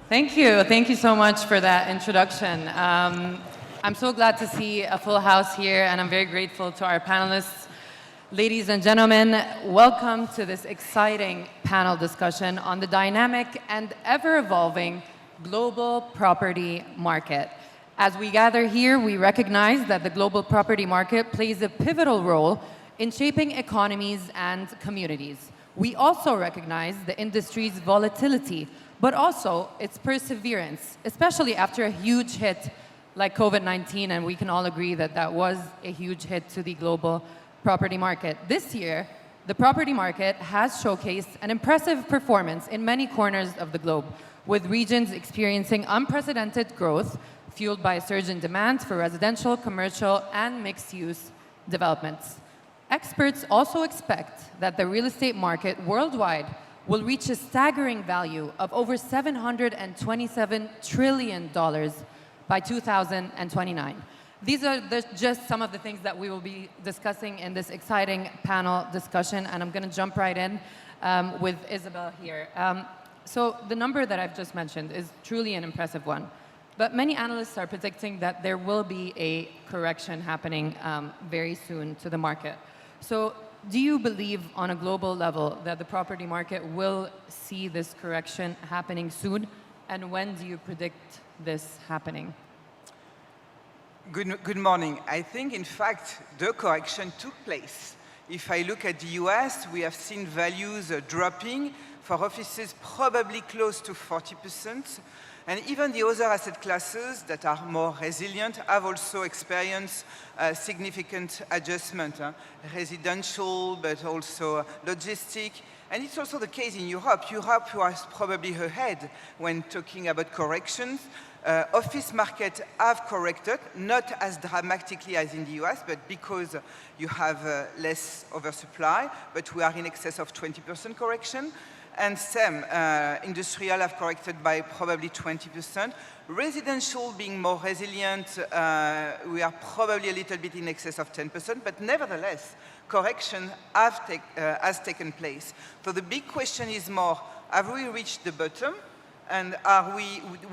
Thank you. Thank you so much for that introduction. I'm so glad to see a full house here, and I'm very grateful to our panelists. Ladies and gentlemen, welcome to this exciting panel discussion on the dynamic and ever-evolving global property market. As we gather here, we recognize that the global property market plays a pivotal role in shaping economies and communities. We also recognize the industry's volatility, but also its perseverance, especially after a huge hit like COVID-19, and we can all agree that that was a huge hit to the global property market. This year, the property market has showcased an impressive performance in many corners of the globe, with regions experiencing unprecedented growth, fueled by a surge in demand for residential, commercial, and mixed-use developments. Experts also expect that the real estate market worldwide will reach a staggering value of over $727 trillion by 2029. These are just some of the things that we will be discussing in this exciting panel discussion, and I'm going to jump right in with Isabel here. So the number that I've just mentioned is truly an impressive one, but many analysts are predicting that there will be a correction happening very soon to the market. So do you believe on a global level that the property market will see this correction happening soon, and when do you predict this happening? Good morning. I think, in fact, the correction took place. If I look at the US, we have seen values dropping for offices probably close to 40%. And even the other asset classes that are more resilient have also experienced significant adjustment. Residential, but also logistic. And it's also the case in Europe. Europe was probably ahead when talking about corrections. Office markets have corrected, not as dramatically as in the US, but because you have less oversupply, but we are in excess of 20% correction. And same, industrial have corrected by probably 20%. Residential being more resilient, we are probably a little bit in excess of 10%, but nevertheless, correction has taken place. So the big question is more, have we reached the bottom? And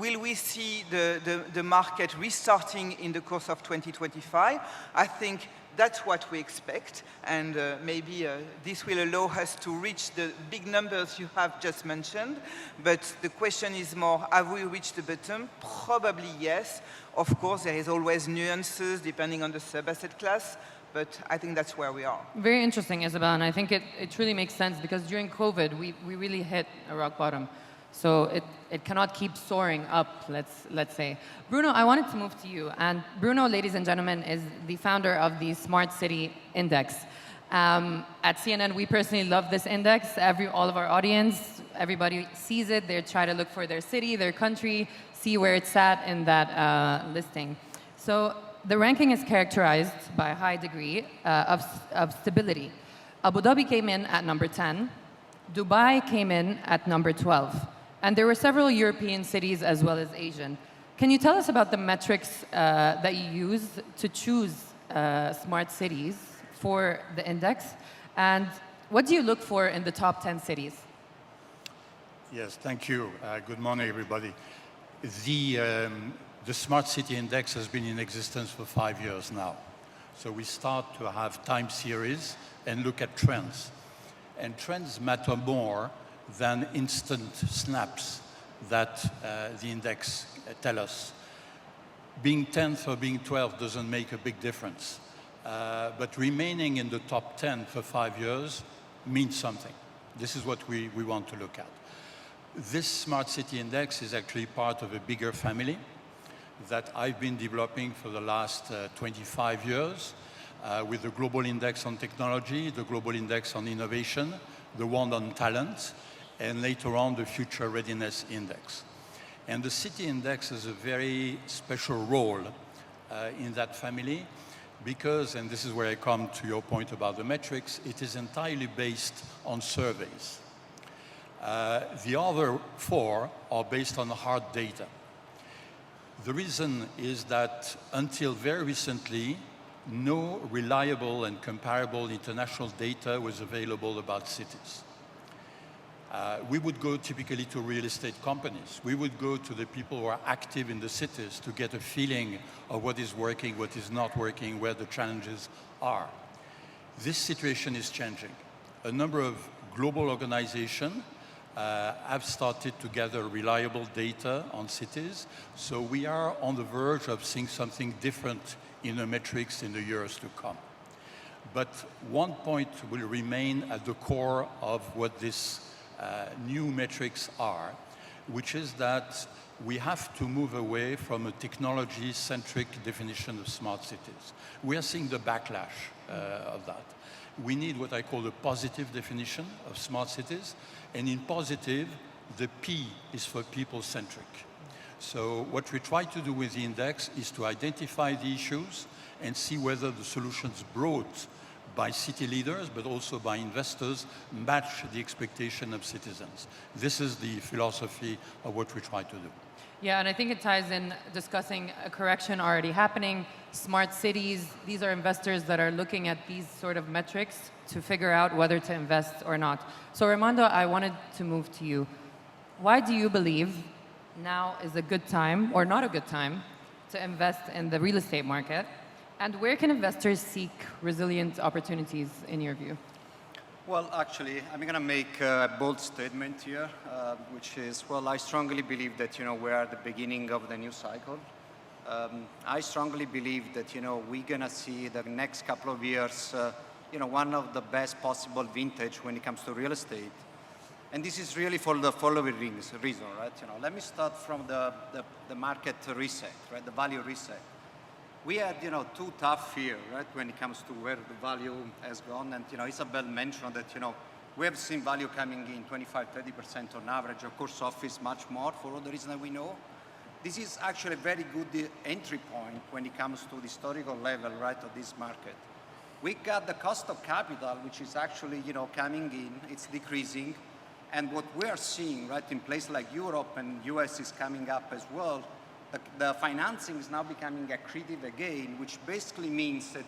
will we see the market restarting in the course of 2025? I think that's what we expect, and maybe this will allow us to reach the big numbers you have just mentioned. But the question is more, have we reached the bottom? Probably yes. Of course, there is always nuances depending on the sub-asset class, but I think that's where we are. Very interesting, Isabel, and I think it truly makes sense because during COVID, we really hit a rock bottom. So it cannot keep soaring up, let's say. Bruno, I wanted to move to you. And Bruno, ladies and gentlemen, is the founder of the Smart City Index. At CNN, we personally love this index. All of our audience, everybody sees it. They try to look for their city, their country, see where it's at in that listing. So the ranking is characterized by a high degree of stability. Abu Dhabi came in at number 10. Dubai came in at number 12. And there were several European cities as well as Asian. Can you tell us about the metrics that you use to choose smart cities for the index? And what do you look for in the top 10 cities? Yes, thank you. Good morning, everybody. The Smart City Index has been in existence for 5 years now. So we start to have time series and look at trends. And trends matter more than instant snaps that the index tell us. Being 10th or being 12th doesn't make a big difference. But remaining in the top 10 for 5 years means something. This is what we want to look at. This Smart City Index is actually part of a bigger family that I've been developing for the last 25 years with the Global Index on Technology, the Global Index on Innovation, the one on Talent, and later on the Future Readiness Index. And the City Index has a very special role in that family because, and this is where I come to your point about the metrics, it is entirely based on surveys. The other 4 are based on hard data. The reason is that until very recently, no reliable and comparable international data was available about cities. We would go typically to real estate companies. We would go to the people who are active in the cities to get a feeling of what is working, what is not working, where the challenges are. This situation is changing. A number of global organizations have started to gather reliable data on cities. So we are on the verge of seeing something different in the metrics in the years to come. But one point will remain at the core of what these new metrics are, which is that we have to move away from a technology-centric definition of smart cities. We are seeing the backlash of that. We need what I call a positive definition of smart cities, and in positive, the P is for people-centric. So what we try to do with the index is to identify the issues and see whether the solutions brought by city leaders, but also by investors, match the expectation of citizens. This is the philosophy of what we try to do. Yeah, and I think it ties in discussing a correction already happening, smart cities. These are investors that are looking at these sort of metrics to figure out whether to invest or not. So Raimondo, I wanted to move to you. Why do you believe now is a good time, or not a good time, to invest in the real estate market? And where can investors seek resilient opportunities, in your view? Well, actually, I'm going to make a bold statement here, which is, well, I strongly believe that, we're at the beginning of the new cycle. I strongly believe that, we're going to see the next couple of years, one of the best possible vintage when it comes to real estate. And this is really for the following reason, right? Let me start from the market reset, right? The value reset. We had, two tough years, right, when it comes to where the value has gone. And, Isabel mentioned that, we have seen value coming in 25–30% on average. Of course, office much more for all the reasons that we know. This is actually a very good entry point when it comes to the historical level, right, of this market. We got the cost of capital, which is actually, coming in. It's decreasing. And what we are seeing, right, in places like Europe and US is coming up as well. The financing is now becoming accretive again, which basically means that,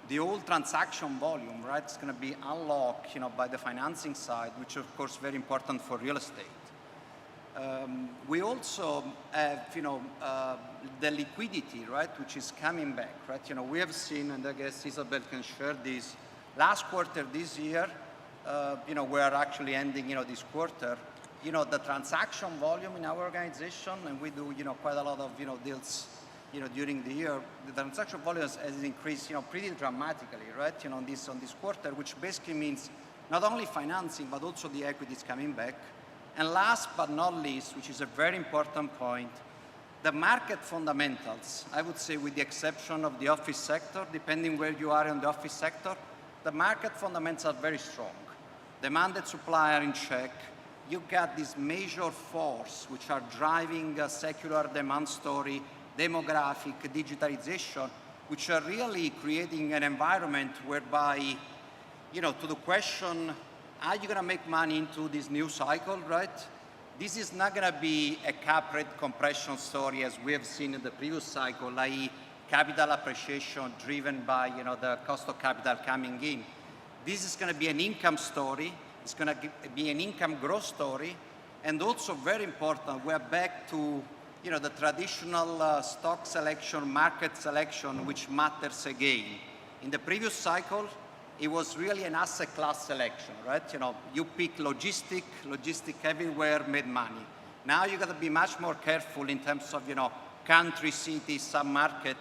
the old transaction volume, right, is going to be unlocked, by the financing side, which of course very important for real estate. We also have, the liquidity, right, which is coming back, right? We have seen, and I guess Isabel can share this, last quarter this year, we are actually ending, this quarter. The transaction volume in our organization, and we do, quite a lot of, deals, during the year, the transaction volume has increased, pretty dramatically, right, on this quarter, which basically means not only financing, but also the equity is coming back. And last but not least, which is a very important point, the market fundamentals, I would say with the exception of the office sector, depending where you are in the office sector, the market fundamentals are very strong. Demand and supply are in check. You got this major force which are driving a secular demand story, demographic, digitalization, which are really creating an environment whereby, to the question, are you going to make money into this new cycle, right? This is not going to be a cap rate compression story as we have seen in the previous cycle, i.e. capital appreciation driven by, the cost of capital coming in. This is going to be an income story. It's going to be an income growth story, and also very important, we're back to the traditional stock selection, market selection, which matters again. In the previous cycle, it was really an asset class selection, right? You pick logistic everywhere made money. Now you got to be much more careful in terms of country, city, sub-market,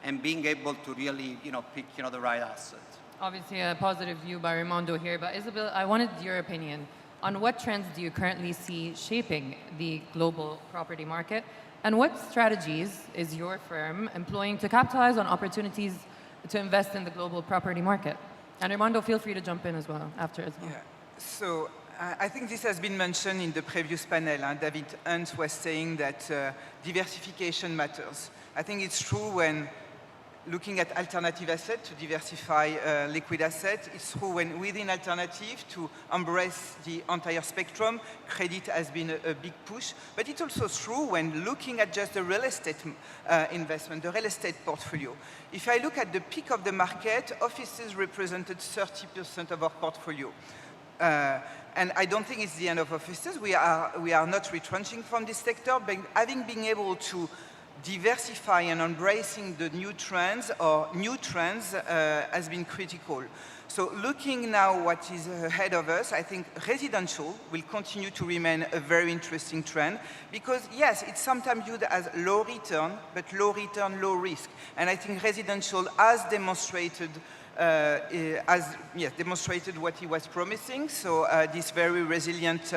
and being able to really pick the right asset. Obviously, a positive view by Raimondo here, but Isabel, I wanted your opinion on what trends do you currently see shaping the global property market, and what strategies is your firm employing to capitalize on opportunities to invest in the global property market? And Raimondo, feel free to jump in as well after as well. Yeah. So I think this has been mentioned in the previous panel. David Hunt was saying that diversification matters. I think it's true when looking at alternative assets to diversify liquid assets. It's true when within alternative to embrace the entire spectrum. Credit has been a big push. But it's also true when looking at just the real estate investment, the real estate portfolio. If I look at the peak of the market, offices represented 30% of our portfolio. And I don't think it's the end of offices. We are not retrenching from this sector, but having been able to diversify and embracing the new trends has been critical. So looking now what is ahead of us, I think residential will continue to remain a very interesting trend because yes, it's sometimes viewed as low return, but low return, low risk. And I think residential has demonstrated demonstrated what he was promising. So this very resilient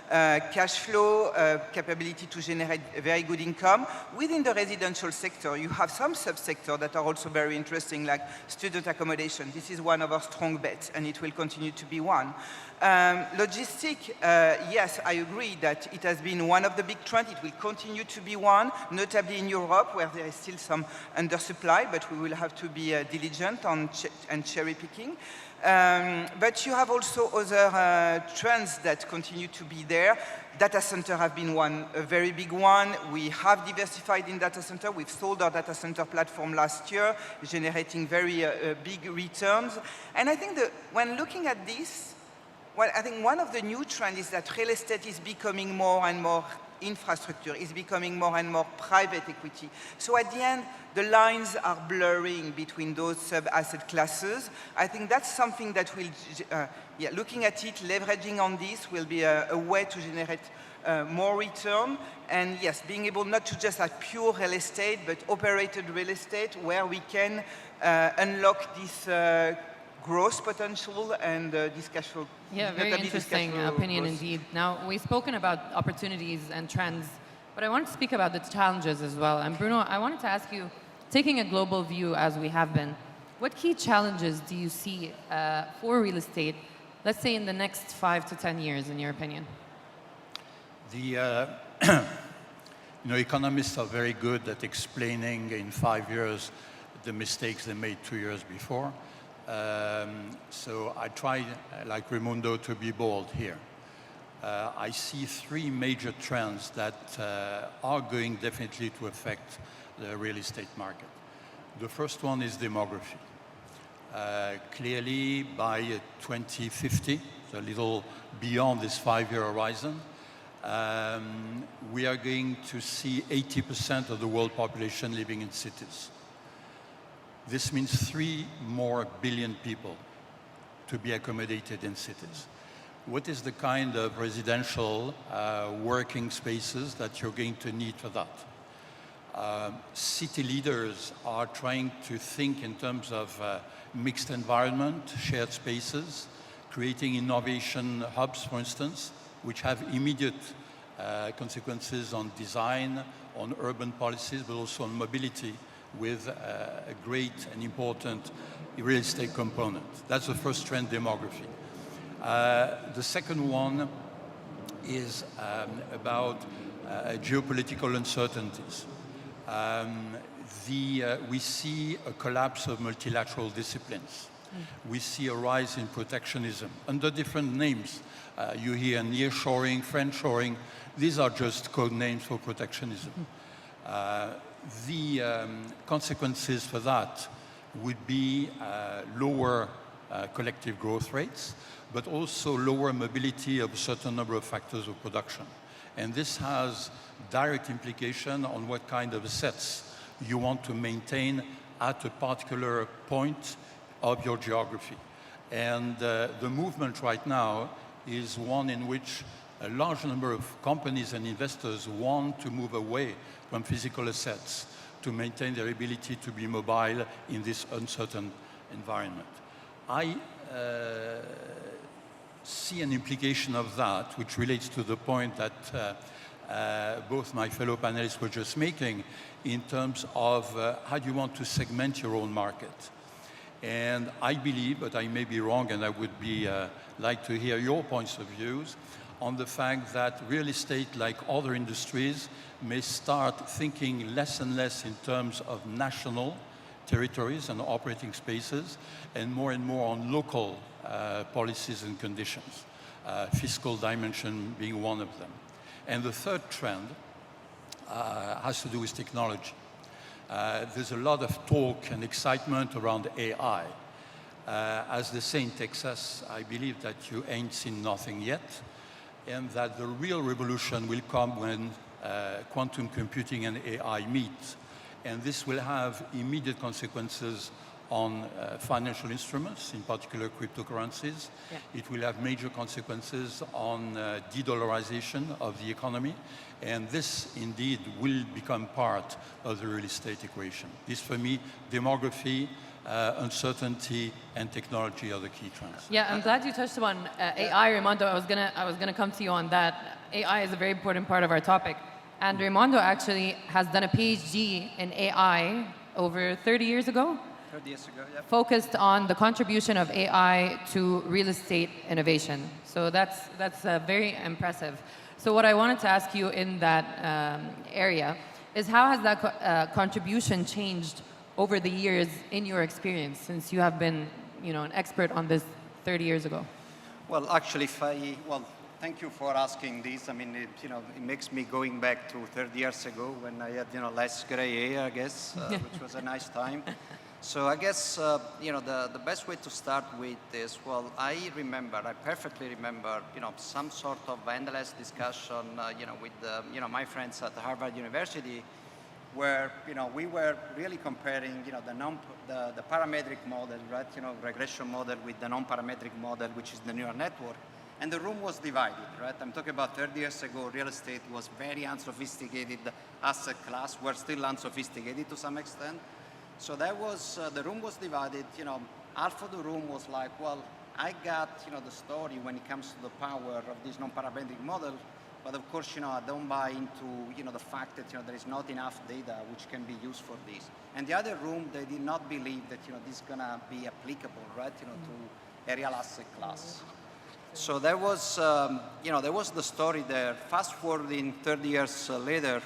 cash flow, capability to generate a very good income. Within the residential sector, you have some subsectors that are also very interesting, like student accommodation. This is one of our strong bets, and it will continue to be one. Logistic, yes, I agree that it has been one of the big trends. It will continue to be one, notably in Europe, where there is still some undersupply, but we will have to be diligent on and cherry picking. But you have also other trends that continue to be there. Data center have been a very big one. We have diversified in data center. We've sold our data center platform last year, generating very big returns. And I think that when looking at this, well, I think one of the new trends is that real estate is becoming more and more infrastructure, is becoming more and more private equity. So at the end, the lines are blurring between those sub-asset classes. I think that's something that will, looking at it, leveraging on this will be a way to generate more return. And yes, being able not to just have pure real estate, but operated real estate where we can unlock this growth potential and this cash flow. Yeah, very interesting opinion indeed. Now, we've spoken about opportunities and trends, but I want to speak about the challenges as well. And Bruno, I wanted to ask you, taking a global view as we have been, what key challenges do you see for real estate, let's say in the next 5 to 10 years, in your opinion? The economists are very good at explaining in 5 years the mistakes they made 2 years before. So I try, like Raimundo, to be bold here. I see 3 major trends that are going definitely to affect the real estate market. The first one is demography. Clearly, by 2050, so a little beyond this 5-year horizon, we are going to see 80% of the world population living in cities. This means 3 more billion people to be accommodated in cities. What is the kind of residential working spaces that you're going to need for that? City leaders are trying to think in terms of mixed environment, shared spaces, creating innovation hubs, for instance, which have immediate consequences on design, on urban policies, but also on mobility, with a great and important real estate component. That's the first trend, demography. The second one is about geopolitical uncertainties. We see a collapse of multilateral disciplines. We see a rise in protectionism under different names. You hear nearshoring, friendshoring. These are just code names for protectionism. The consequences for that would be lower collective growth rates, but also lower mobility of a certain number of factors of production. And this has direct implication on what kind of assets you want to maintain at a particular point of your geography. And the movement right now is one in which a large number of companies and investors want to move away from physical assets to maintain their ability to be mobile in this uncertain environment. I see an implication of that, which relates to the point that both my fellow panelists were just making in terms of how do you want to segment your own market. And I believe, but I may be wrong, and I would be like to hear your points of views on the fact that real estate, like other industries, may start thinking less and less in terms of national territories and operating spaces, and more on local policies and conditions, fiscal dimension being one of them. And the third trend has to do with technology. There's a lot of talk and excitement around AI. As they say in Texas, I believe that you ain't seen nothing yet, and that the real revolution will come when quantum computing and AI meet. And this will have immediate consequences on financial instruments, in particular cryptocurrencies. Yeah. It will have major consequences on de-dollarization of the economy. And this, indeed, will become part of the real estate equation. This, for me, demography, uncertainty, and technology are the key trends. Yeah, I'm glad you touched upon AI, Raimondo. I was gonna come to you on that. AI is a very important part of our topic. And Raimondo actually has done a PhD in AI over 30 years ago, 30 years ago, yeah. focused on the contribution of AI to real estate innovation. So that's very impressive. So what I wanted to ask you in that area is how has that contribution changed over the years in your experience, since you have been, an expert on this 30 years ago? Well, actually, thank you for asking this. I mean, it makes me going back to 30 years ago when I had, less gray hair, I guess, which was a nice time. So I guess, the best way to start with is, I perfectly remember, some sort of endless discussion, with, my friends at Harvard University, where, we were really comparing, the parametric model, right, regression model with the non-parametric model, which is the neural network. And the room was divided, right? I'm talking about 30 years ago, real estate was very unsophisticated asset class. We're still unsophisticated to some extent. So that was, the room was divided, half of the room was like, I got, the story when it comes to the power of this non-parametric model, but of course, I don't buy into, the fact that, there is not enough data which can be used for this. And the other room, they did not believe that, this is gonna be applicable, right, to a real asset class. So there was, there was the story there. Fast forwarding 30 years later,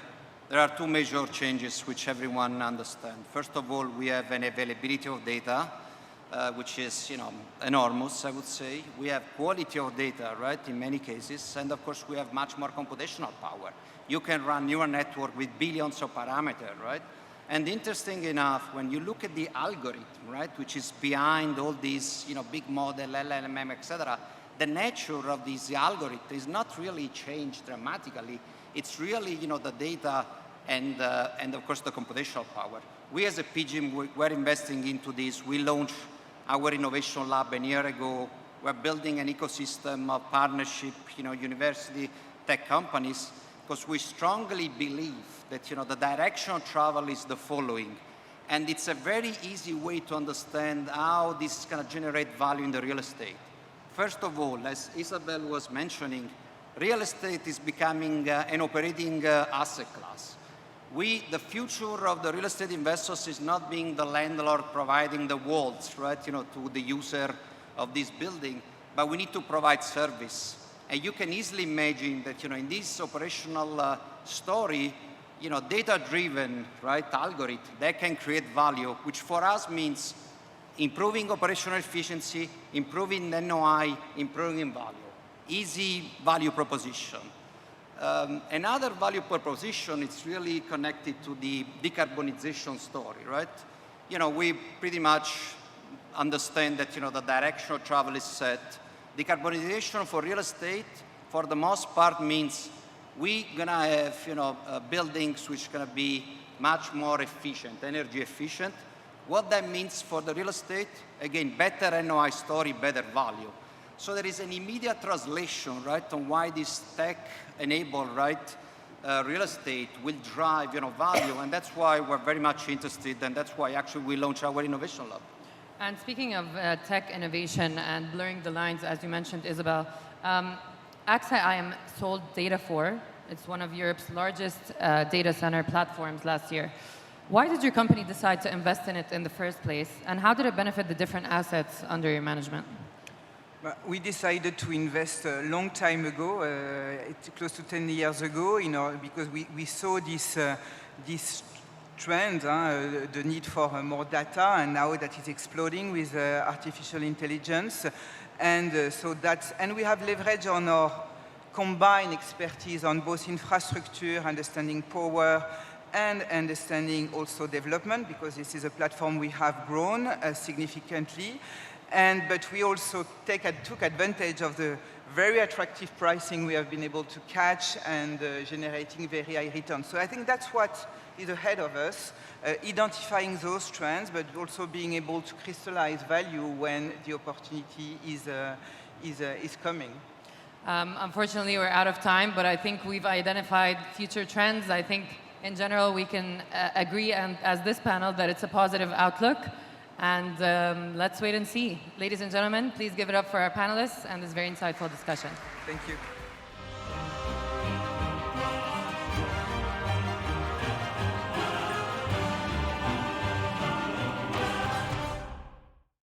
there are two major changes which everyone understands. First of all, we have an availability of data, which is, enormous, I would say. We have quality of data, right, in many cases. And of course, we have much more computational power. You can run neural network with billions of parameters, right? And interesting enough, when you look at the algorithm, right, which is behind all these, big model, LLM, et cetera, the nature of this algorithm is not really changed dramatically. It's really, the data and of course the computational power. We as a PGIM, we're investing into this. We launched our innovation lab a year ago. We're building an ecosystem of partnership, university, tech companies, because we strongly believe that, the direction of travel is the following. And it's a very easy way to understand how this is going to generate value in the real estate. First of all, as Isabel was mentioning, real estate is becoming an operating asset class. The future of the real estate investors is not being the landlord providing the walls, right, to the user of this building, but we need to provide service. And you can easily imagine that, in this operational story, data-driven, right, algorithm, that can create value, which for us means improving operational efficiency, improving NOI, improving value. Easy value proposition. Another value proposition is really connected to the decarbonization story, right? We pretty much understand that, the direction of travel is set. Decarbonization for real estate, for the most part, means we're gonna have, buildings which are gonna be much more efficient, energy efficient. What that means for the real estate, again, better NOI story, better value. So there is an immediate translation, right, on why this tech-enabled, right, real estate will drive, value, and that's why we're very much interested, and that's why actually we launched our innovation lab. And speaking of tech innovation and blurring the lines, as you mentioned, Isabel, AXA IM sold Data4. It's one of Europe's largest data center platforms last year. Why did your company decide to invest in it in the first place, and how did it benefit the different assets under your management? We decided to invest a long time ago, close to 10 years ago, because we saw this trend, the need for more data, and now that is exploding with artificial intelligence. And and we have leveraged on our combined expertise on both infrastructure, understanding power, and understanding also development, because this is a platform we have grown significantly. But we also took advantage of the very attractive pricing we have been able to catch and generating very high returns. So I think that's what is ahead of us, identifying those trends, but also being able to crystallize value when the opportunity is coming. Unfortunately, we're out of time, but I think we've identified future trends. I think, in general, we can agree, and as this panel, that it's a positive outlook. And let's wait and see. Ladies and gentlemen, please give it up for our panelists and this very insightful discussion. Thank you.